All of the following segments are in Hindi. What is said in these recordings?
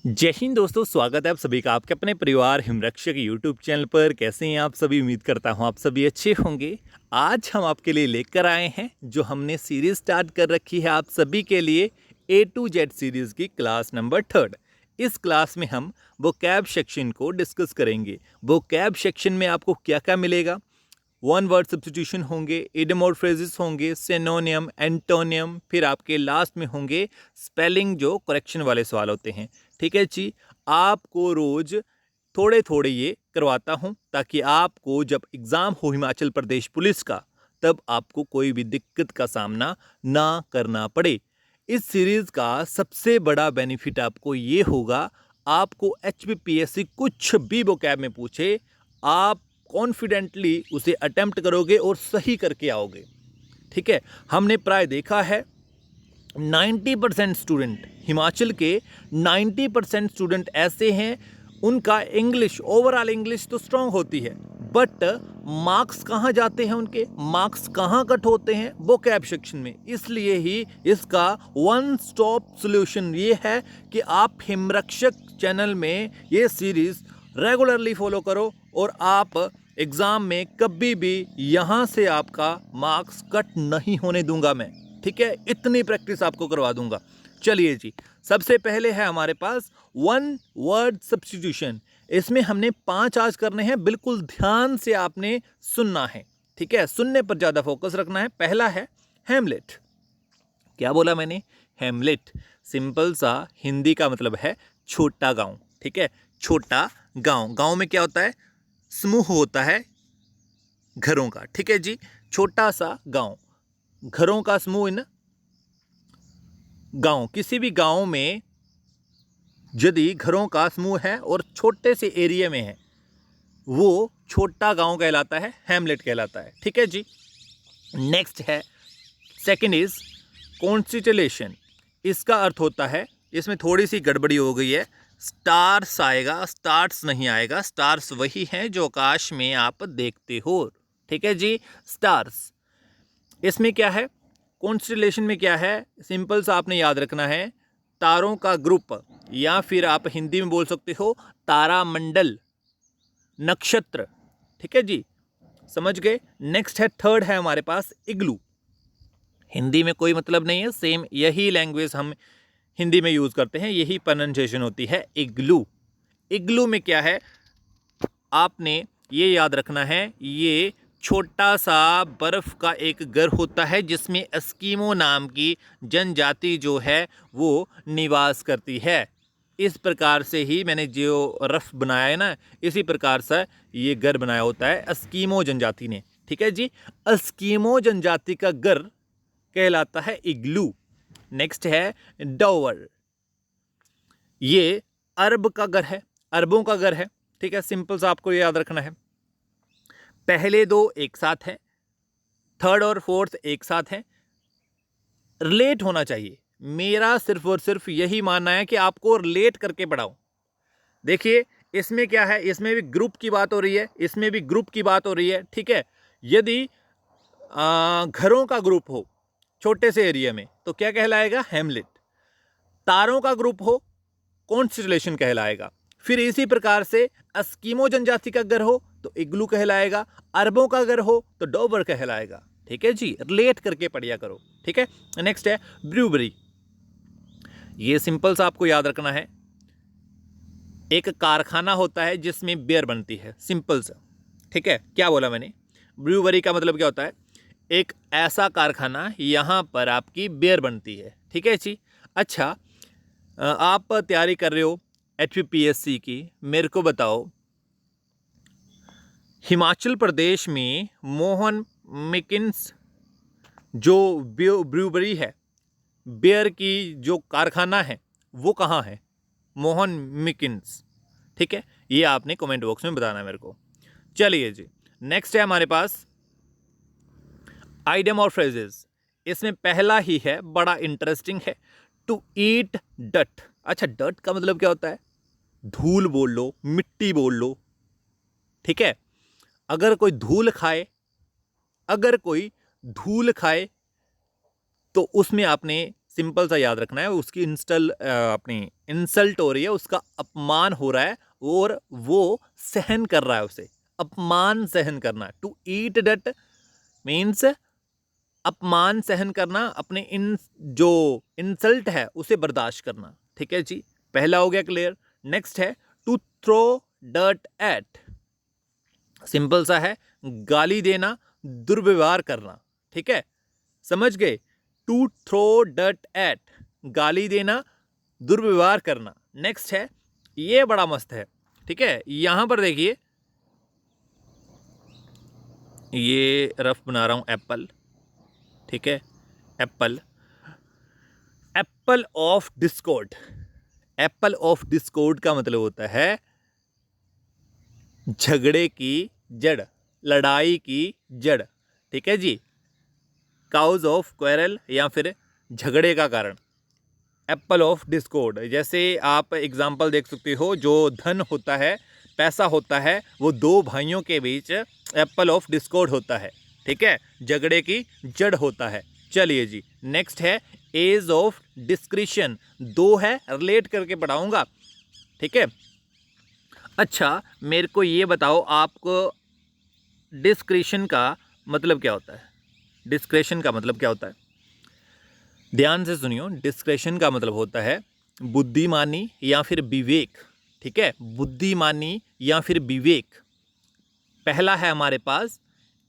जय हिंद दोस्तों, स्वागत है आप सभी का आपके अपने परिवार हिमरक्षक यूट्यूब चैनल पर। कैसे हैं आप सभी? उम्मीद करता हूं आप सभी अच्छे होंगे। आज हम आपके लिए लेकर आए हैं जो हमने सीरीज स्टार्ट कर रखी है आप सभी के लिए, A to Z सीरीज की क्लास नंबर 3। इस क्लास में हम वोकैब सेक्शन को डिस्कस करेंगे। वोकैब सेक्शन में आपको क्या क्या मिलेगा? वन वर्ड सब्स्टिट्यूशन होंगे, इडियम और फ्रेजेस होंगे, सिनोनियम, एंटोनियम, फिर आपके लास्ट में होंगे स्पेलिंग जो करेक्शन वाले सवाल होते हैं। ठीक है जी, आपको रोज थोड़े थोड़े ये करवाता हूं ताकि आपको जब एग्जाम हो हिमाचल प्रदेश पुलिस का, तब आपको कोई भी दिक्कत का सामना ना करना पड़े। इस सीरीज का सबसे बड़ा बेनिफिट आपको ये होगा, आपको HPPSC कुछ भी वोकैब में पूछे, आप कॉन्फिडेंटली उसे अटेम्प्ट करोगे और सही करके आओगे। ठीक है, हमने प्राय देखा है 90% स्टूडेंट, हिमाचल के 90% स्टूडेंट ऐसे हैं, उनका इंग्लिश, ओवरऑल इंग्लिश तो स्ट्रांग होती है, बट मार्क्स कहाँ जाते हैं, उनके मार्क्स कहाँ कट होते हैं? वोकैब सेक्शन में। इसलिए ही इसका वन स्टॉप सॉल्यूशन ये है कि आप हिमरक्षक चैनल में ये सीरीज रेगुलरली फॉलो करो और आप एग्जाम में कभी भी यहाँ से आपका मार्क्स कट नहीं होने दूंगा मैं। ठीक है, इतनी प्रैक्टिस आपको करवा दूंगा। चलिए जी, सबसे पहले है हमारे पास वन वर्ड सब्स्टिट्यूशन। इसमें हमने 5 आज करने हैं, बिल्कुल ध्यान से आपने सुनना है। ठीक है, सुनने पर ज्यादा फोकस रखना है। पहला है हेमलेट। क्या बोला मैंने? हेमलेट। सिंपल सा हिंदी का मतलब है छोटा गांव। ठीक है, छोटा गांव। गांव में क्या होता है? समूह होता है घरों का। ठीक है जी, छोटा सा गांव, घरों का समूह इन गांव। किसी भी गांव में यदि घरों का समूह है और छोटे से एरिया में है, वो छोटा गांव कहलाता है, हैमलेट कहलाता है। ठीक है जी, नेक्स्ट है, सेकंड इज कॉन्स्टिलेशन। इसका अर्थ होता है, इसमें थोड़ी सी गड़बड़ी हो गई है, स्टार्स आएगा, स्टार्स नहीं आएगा। स्टार्स वही हैं जो आकाश में आप देखते हो। ठीक है जी, स्टार्स। इसमें क्या है? कॉन्स्टिलेशन में क्या है? सिंपल सा आपने याद रखना है, तारों का ग्रुप, या फिर आप हिंदी में बोल सकते हो तारामंडल, नक्षत्र। ठीक है जी, समझ गए। नेक्स्ट है, थर्ड है हमारे पास इग्लू। हिंदी में कोई मतलब नहीं है, सेम यही लैंग्वेज हम हिंदी में यूज करते हैं, यही प्रोनाउंसिएशन होती है, इग्लू। इग्लू में क्या है? आपने ये याद रखना है, ये छोटा सा बर्फ का एक घर होता है जिसमें एस्किमो नाम की जनजाति जो है वो निवास करती है। इस प्रकार से ही मैंने जो रफ बनाया है ना, इसी प्रकार से ये घर बनाया होता है एस्किमो जनजाति ने। ठीक है जी, एस्किमो जनजाति का घर कहलाता है इग्लू। नेक्स्ट है डोवर। ये अरब का घर है, अरबों का घर है। ठीक है, सिंपल सा आपको ये याद रखना है। पहले दो एक साथ हैं, थर्ड और फोर्थ एक साथ हैं, रिलेट होना चाहिए। मेरा सिर्फ और सिर्फ यही मानना है कि आपको रिलेट करके पढ़ाओ। देखिए, इसमें क्या है, इसमें भी ग्रुप की बात हो रही है, इसमें भी ग्रुप की बात हो रही है। ठीक है, यदि घरों का ग्रुप हो छोटे से एरिया में तो क्या कहलाएगा? हैमलेट। तारों का ग्रुप हो, कॉन्स्टिलेशन कहलाएगा। फिर इसी प्रकार से एस्किमो जनजाति का घर हो तो इग्लू कहलाएगा, अरबों का घर हो तो डोबर कहलाएगा। ठीक है जी, रिलेट करके पढ़िया करो। ठीक है, नेक्स्ट है ब्रूबरी। ये सिंपल सा आपको याद रखना है, एक कारखाना होता है जिसमें बियर बनती है, सिंपल सा। ठीक है, क्या बोला मैंने? ब्रूबरी का मतलब क्या होता है? एक ऐसा कारखाना यहां पर आपकी बियर बनती है। ठीक है जी, अच्छा, आप तैयारी कर रहे हो HPPSC की, मेरे को बताओ, हिमाचल प्रदेश में मोहन मिकिन्स जो ब्रूबरी है, बियर की जो कारखाना है, वो कहाँ है? मोहन मिकिन्स। ठीक है, ये आपने कमेंट बॉक्स में बताना है मेरे को। चलिए जी, नेक्स्ट है हमारे पास आइडियम और फ्रेजेस। इसमें पहला ही है, बड़ा इंटरेस्टिंग है, टू ईट डट। अच्छा, डट का मतलब क्या होता है? धूल बोल लो, मिट्टी बोल लो। ठीक है, अगर कोई धूल खाए, अगर कोई धूल खाए तो उसमें आपने सिंपल सा याद रखना है, उसकी अपनी इंसल्ट हो रही है, उसका अपमान हो रहा है और वो सहन कर रहा है उसे, अपमान सहन करना। टू ईट डट मीन्स अपमान सहन करना, अपने जो इंसल्ट है उसे बर्दाश्त करना। ठीक है जी, पहला हो गया क्लियर। नेक्स्ट है to throw dirt at, simple सा है, गाली देना, दुर्व्यवहार करना। ठीक है, समझ गए? टू थ्रो डर्ट एट, गाली देना, दुर्व्यवहार करना। नेक्स्ट है, ये बड़ा मस्त है। ठीक है, यहां पर देखिए, ये रफ बना रहा हूं, एप्पल। ठीक है, Apple, Apple of Discord. Apple of Discord का मतलब होता है झगड़े की जड़, लड़ाई की जड़। ठीक है जी, काउज ऑफ क्वेरल या फिर झगड़े का कारण, एप्पल ऑफ डिस्कॉर्ड। जैसे आप एग्जाम्पल देख सकते हो, जो धन होता है, पैसा होता है, वो दो भाइयों के बीच एप्पल ऑफ डिस्कॉर्ड होता है। ठीक है, झगड़े की जड़ होता है। चलिए जी, नेक्स्ट है एज ऑफ डिस्क्रिशन। दो है, रिलेट करके पढ़ाऊंगा। ठीक है, अच्छा मेरे को ये बताओ, आपको डिस्क्रिशन का मतलब क्या होता है? डिस्क्रेशन का मतलब क्या होता है? ध्यान से सुनियो, डिस्क्रेशन का मतलब होता है बुद्धिमानी या फिर विवेक। ठीक है, बुद्धिमानी या फिर विवेक। पहला है हमारे पास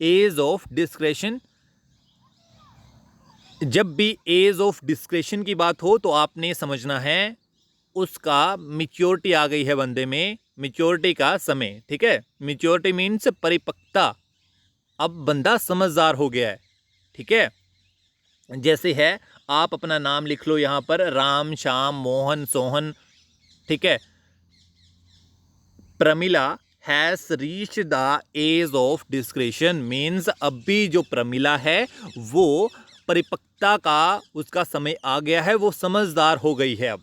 एज ऑफ डिस्क्रेशन। जब भी एज ऑफ डिस्क्रेशन की बात हो तो आपने समझना है उसका मैच्योरिटी आ गई है बंदे में, मैच्योरिटी का समय। ठीक है, मैच्योरिटी मीन्स परिपक्वता, अब बंदा समझदार हो गया है। ठीक है, जैसे है, आप अपना नाम लिख लो यहाँ पर, राम, श्याम, मोहन, सोहन। ठीक है, Pramila has reach the age of discretion means अभी जो प्रमिला है वो परिपक्वता का उसका समय आ गया है, वो समझदार हो गई है। अब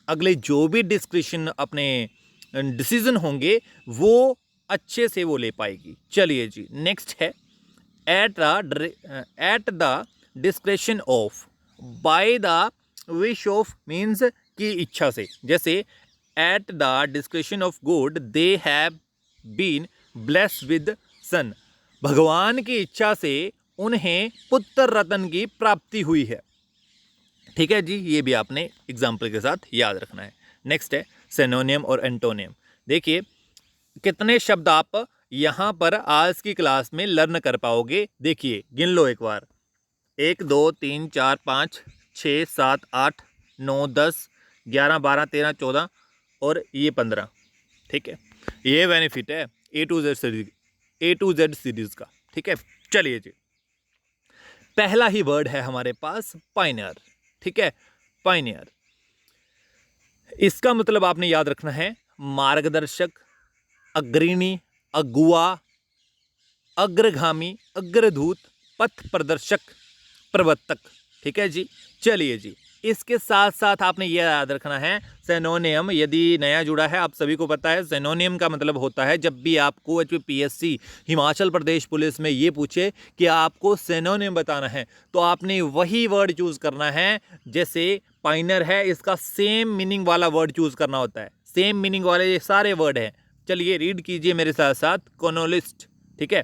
अगले जो भी डिस्क्रिशन अपने डिसीजन होंगे वो अच्छे से वो ले पाएगी। चलिए जी, नेक्स्ट है at the discretion of, by the wish of means की इच्छा से। जैसे at the discretion of God they have been blessed with son, भगवान की इच्छा से उन्हें पुत्र रत्न की प्राप्ति हुई है। ठीक है जी, ये भी आपने एग्जाम्पल के साथ याद रखना है। नेक्स्ट है सिनोनियम और एंटोनियम। देखिए कितने शब्द आप यहाँ पर आज की क्लास में लर्न कर पाओगे। देखिए गिन लो एक बार, 1 2 3 4 5 6 7 8 9 10 11 12 13 14 और ये 15। ठीक है, ये बेनिफिट है A to Z सीरीज का। ठीक है, चलिए जी, पहला ही वर्ड है हमारे पास पायनियर। ठीक है, पायनियर, इसका मतलब आपने याद रखना है मार्गदर्शक, अग्रणी, अगुआ, अग्रगामी, अग्रदूत, पथ प्रदर्शक, प्रवर्तक। ठीक है जी, चलिए जी, इसके साथ साथ आपने यह याद रखना है सिनोनियम, यदि नया जुड़ा है, आप सभी को पता है सिनोनियम का मतलब होता है जब भी आपको HPSC हिमाचल प्रदेश पुलिस में ये पूछे कि आपको सिनोनियम बताना है तो आपने वही वर्ड चूज करना है। जैसे पाइनर है, इसका सेम मीनिंग वाला वर्ड चूज करना होता है, सेम मीनिंग वाले ये सारे वर्ड हैं। चलिए रीड कीजिए मेरे साथ साथ, कॉलोनिस्ट। ठीक है,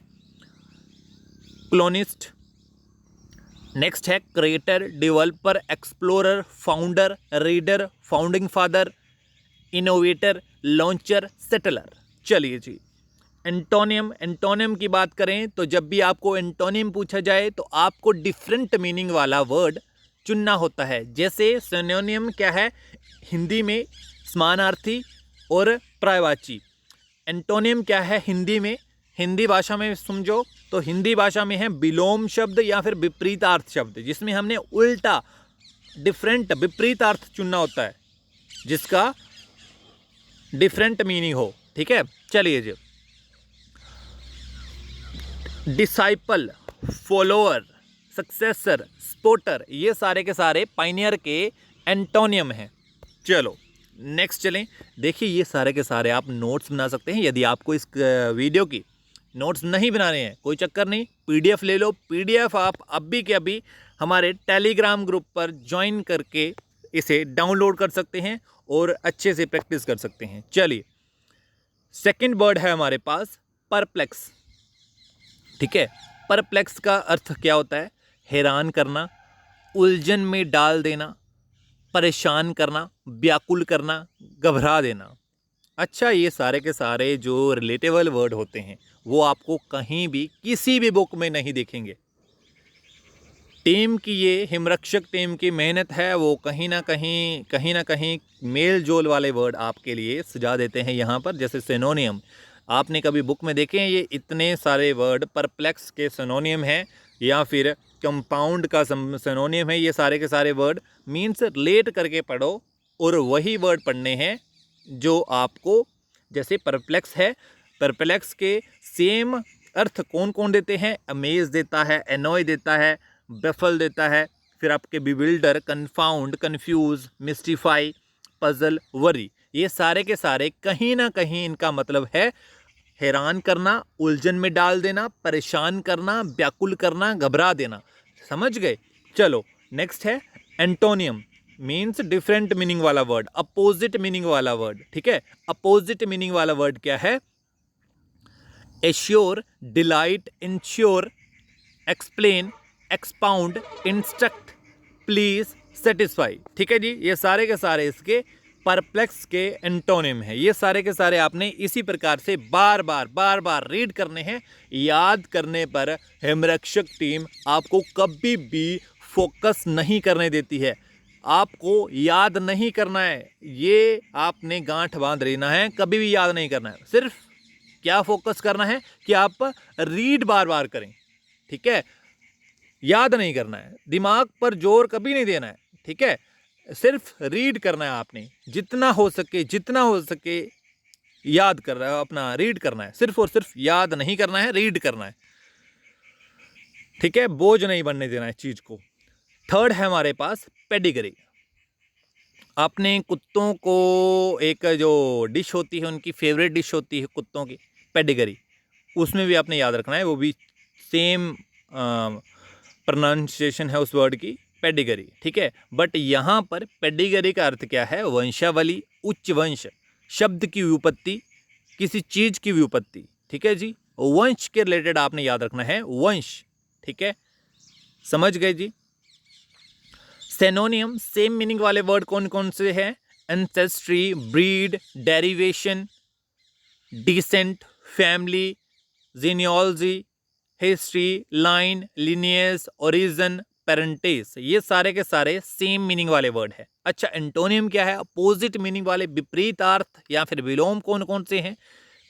क्लोनिस्ट। नेक्स्ट है creator, developer, explorer, founder, reader, founding father, innovator, launcher, settler. चलिए जी, एंटोनियम। एंटोनियम की बात करें तो जब भी आपको एंटोनियम पूछा जाए तो आपको डिफरेंट मीनिंग वाला वर्ड चुनना होता है। जैसे सिनोनियम क्या है, हिंदी में समानार्थी और पर्यायवाची। एंटोनियम क्या है हिंदी में, हिंदी भाषा में समझो तो हिंदी भाषा में है विलोम शब्द या फिर विपरीतार्थ शब्द, जिसमें हमने उल्टा डिफरेंट विपरीतार्थ चुनना होता है जिसका डिफरेंट मीनिंग हो। ठीक है, चलिए जी, डिसाइपल, फॉलोअर, सक्सेसर, स्पोर्टर, ये सारे के सारे पाइनियर के एंटोनियम हैं। चलो नेक्स्ट चलें। देखिए ये सारे के सारे आप नोट्स बना सकते हैं। यदि आपको इस वीडियो की नोट्स नहीं बनाने हैं कोई चक्कर नहीं, PDF ले लो। PDF आप अभी के अभी हमारे टेलीग्राम ग्रुप पर ज्वाइन करके इसे डाउनलोड कर सकते हैं और अच्छे से प्रैक्टिस कर सकते हैं। चलिए, सेकंड वर्ड है हमारे पास परप्लेक्स। ठीक है, परप्लेक्स का अर्थ क्या होता है? हैरान करना, उलझन में डाल देना, परेशान करना, व्याकुल करना, घबरा देना। अच्छा, ये सारे के सारे जो रिलेटेबल वर्ड होते हैं वो आपको कहीं भी किसी भी बुक में नहीं दिखेंगे। टीम की, ये हिमरक्षक टीम की मेहनत है, वो कहीं ना कहीं मेल जोल वाले वर्ड आपके लिए सजा देते हैं यहाँ पर। जैसे सिनोनियम, आपने कभी बुक में देखे हैं ये इतने सारे वर्ड परप्लेक्स के सिनोनियम हैं, या फिर कंपाउंड का सिनोनियम है। ये सारे के सारे वर्ड मीन्स रिलेट करके पढ़ो और वही वर्ड पढ़ने हैं जो आपको, जैसे परप्लेक्स है, परप्लेक्स के सेम अर्थ कौन कौन देते हैं? अमेज देता है, एनॉय देता है, बेफल देता है, फिर आपके bewilder, confound, confuse, mystify, puzzle, worry. ये सारे के सारे कहीं ना कहीं इनका मतलब है हैरान करना, उलझन में डाल देना, परेशान करना, व्याकुल करना, घबरा देना। समझ गए? चलो, नेक्स्ट है एंटोनियम। मीन्स डिफरेंट मीनिंग वाला वर्ड, अपोजिट मीनिंग वाला वर्ड। ठीक है, अपोजिट मीनिंग वाला वर्ड क्या है? Assure, delight, ensure, explain, expound, instruct, please, satisfy. ठीक है जी, ये सारे के सारे इसके परप्लेक्स के एंटोनिम है। ये सारे के सारे आपने इसी प्रकार से बार बार रीड करने हैं। याद करने पर हिमरक्षक टीम आपको कभी भी फोकस नहीं करने देती है। आपको याद नहीं करना है, ये आपने गांठ बांध लेना है, कभी भी याद नहीं करना है। सिर्फ क्या फोकस करना है कि आप रीड बार बार करें। ठीक है, याद नहीं करना है, दिमाग पर जोर कभी नहीं देना है। ठीक है, सिर्फ रीड करना है आपने, जितना हो सके याद कर रहा है, अपना रीड करना है। सिर्फ और सिर्फ याद नहीं करना है, रीड करना है। ठीक है, बोझ नहीं बनने देना है चीज को। थर्ड है हमारे पास पेडिग्री। आपने कुत्तों को, एक जो डिश होती है उनकी फेवरेट डिश होती है कुत्तों की, पेडिग्री, उसमें भी आपने याद रखना है। वो भी सेम प्रोनाउंसिएशन है उस वर्ड की, पेडिग्री। ठीक है, बट यहाँ पर पेडिग्री का अर्थ क्या है? वंशावली, उच्च वंश, शब्द की व्युत्पत्ति, किसी चीज की व्युत्पत्ति। ठीक है जी, वंश के रिलेटेड आपने याद रखना है, वंश। ठीक है, समझ गए जी? सिनोनियम, सेम मीनिंग वाले वर्ड कौन कौन से हैं? Ancestry, breed, derivation, descent, family, genealogy, history, line, lineage, origin, parentage. ये सारे के सारे सेम मीनिंग वाले वर्ड है। अच्छा, एंटोनियम क्या है? अपोजिट मीनिंग वाले, विपरीतार्थ या फिर विलोम कौन कौन से हैं?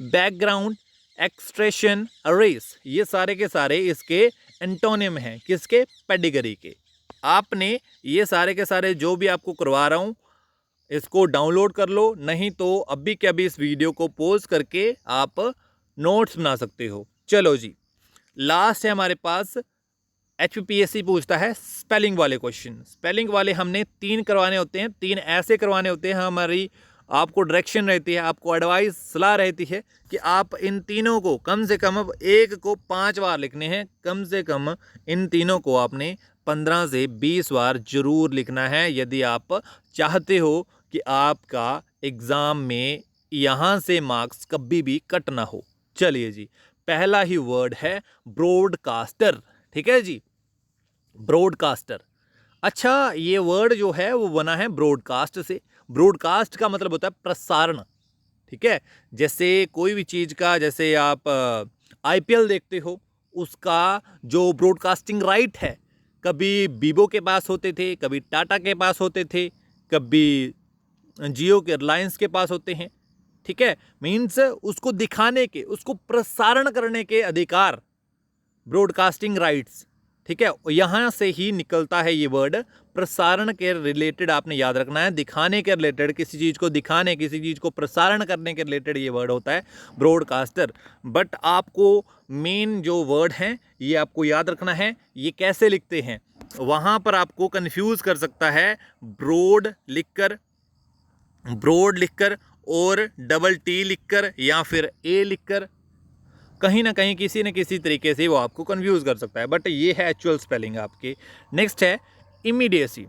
Background, extraction, race. ये सारे के सारे इसके एंटोनियम हैं। किसके? पेडिग्री के। आपने ये सारे के सारे जो भी आपको करवा रहा हूँ इसको डाउनलोड कर लो, नहीं तो अभी के अभी इस वीडियो को पॉज करके आप नोट्स बना सकते हो। चलो जी, लास्ट है हमारे पास, HPPSC पूछता है स्पेलिंग वाले क्वेश्चन। स्पेलिंग वाले हमने 3 करवाने होते हैं, 3 ऐसे करवाने होते हैं। हमारी आपको डायरेक्शन रहती है, आपको एडवाइस, सलाह रहती है कि आप इन तीनों को कम से कम, अब एक को 5 बार लिखने हैं, कम से कम इन तीनों को आपने 15 से 20 बार जरूर लिखना है, यदि आप चाहते हो कि आपका एग्ज़ाम में यहाँ से मार्क्स कभी भी कट ना हो। चलिए जी, पहला ही वर्ड है ब्रॉडकास्टर। ठीक है जी, ब्रॉडकास्टर। अच्छा, ये वर्ड जो है वो बना है ब्रॉडकास्ट से। ब्रॉडकास्ट का मतलब होता है प्रसारण। ठीक है, जैसे कोई भी चीज़ का, जैसे आप IPL देखते हो, उसका जो ब्रॉडकास्टिंग राइट है, कभी वीवो के पास होते थे, कभी टाटा के पास होते थे, कभी जियो के, रिलायंस के पास होते हैं। ठीक है, मीन्स उसको दिखाने के, उसको प्रसारण करने के अधिकार, ब्रॉडकास्टिंग राइट्स। ठीक है, यहाँ से ही निकलता है ये वर्ड। प्रसारण के रिलेटेड आपने याद रखना है, दिखाने के रिलेटेड, किसी चीज़ को दिखाने, किसी चीज़ को प्रसारण करने के रिलेटेड ये वर्ड होता है ब्रॉडकास्टर। बट आपको मेन जो वर्ड हैं ये आपको याद रखना है। ये कैसे लिखते हैं, वहाँ पर आपको कंफ्यूज कर सकता है। ब्रॉड लिखकर और डबल T लिखकर, या फिर A लिखकर, कहीं ना कहीं किसी न किसी तरीके से वो आपको कंफ्यूज कर सकता है, बट ये है एक्चुअल स्पेलिंग आपकी। नेक्स्ट है इमीडिएसी।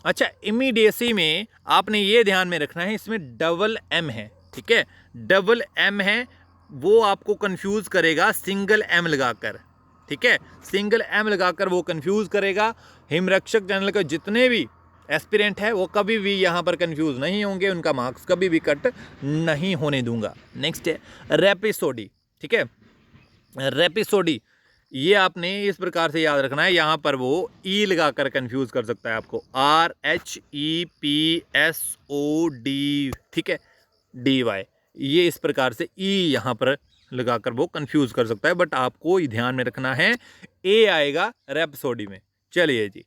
अच्छा, इमीडिएसी में आपने ये ध्यान में रखना है, इसमें डबल एम है, ठीक है, डबल एम है, वो आपको कंफ्यूज करेगा सिंगल एम लगाकर, ठीक है, सिंगल एम लगाकर वो कंफ्यूज करेगा। हिमरक्षक चैनल के जितने भी एस्पिरेंट है वो कभी भी यहाँ पर कंफ्यूज नहीं होंगे, उनका मार्क्स कभी भी कट नहीं होने दूंगा। नेक्स्ट है रेपिसोडी, ठीक है, रेपिसोडी ये आपने इस प्रकार से याद रखना है, यहाँ पर वो ई लगाकर कंफ्यूज कर सकता है आपको, RHEPSOD, ठीक है, DY, ये इस प्रकार से ई यहाँ पर लगाकर वो कंफ्यूज कर सकता है, बट आपको ध्यान में रखना है ए आएगा रेपसोडी में। चलिए जी,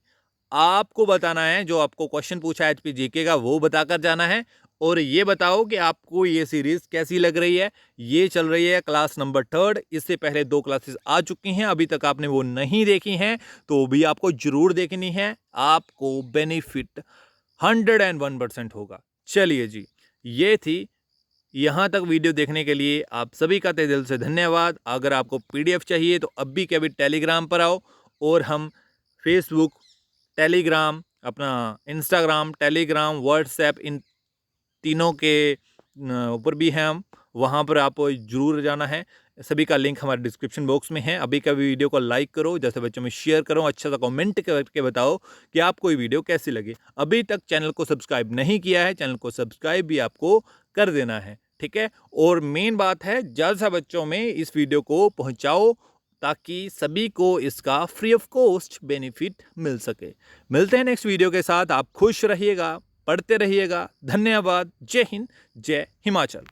आपको बताना है, जो आपको क्वेश्चन पूछा है HPGK का वो बताकर जाना है, और ये बताओ कि आपको ये सीरीज कैसी लग रही है। ये चल रही है क्लास नंबर 3, इससे पहले 2 क्लासेस आ चुकी हैं, अभी तक आपने वो नहीं देखी हैं तो भी आपको जरूर देखनी है, आपको बेनिफिट 101% होगा। चलिए जी, ये थी, यहाँ तक वीडियो देखने के लिए आप सभी का तहे दिल से धन्यवाद। अगर आपको PDF चाहिए तो अभी के अभी टेलीग्राम पर आओ, और हम फेसबुक, टेलीग्राम, अपना इंस्टाग्राम, टेलीग्राम, व्हाट्सएप, इन तीनों के ऊपर भी हैं हम, वहाँ पर आपको जरूर जाना है। सभी का लिंक हमारे डिस्क्रिप्शन बॉक्स में है। अभी का वीडियो को लाइक करो, जैसे बच्चों में शेयर करो, अच्छा सा कमेंट करके बताओ कि आपको ये वीडियो कैसी लगी। अभी तक चैनल को सब्सक्राइब नहीं किया है, चैनल को सब्सक्राइब भी आपको कर देना है, ठीक है। और मेन बात है, ज़्यादा से बच्चों में इस वीडियो को पहुँचाओ ताकि सभी को इसका फ्री ऑफ कॉस्ट बेनिफिट मिल सके। मिलते हैं नेक्स्ट वीडियो के साथ। आप खुश रहिएगा, पढ़ते रहिएगा। धन्यवाद। जय हिंद, जय हिमाचल।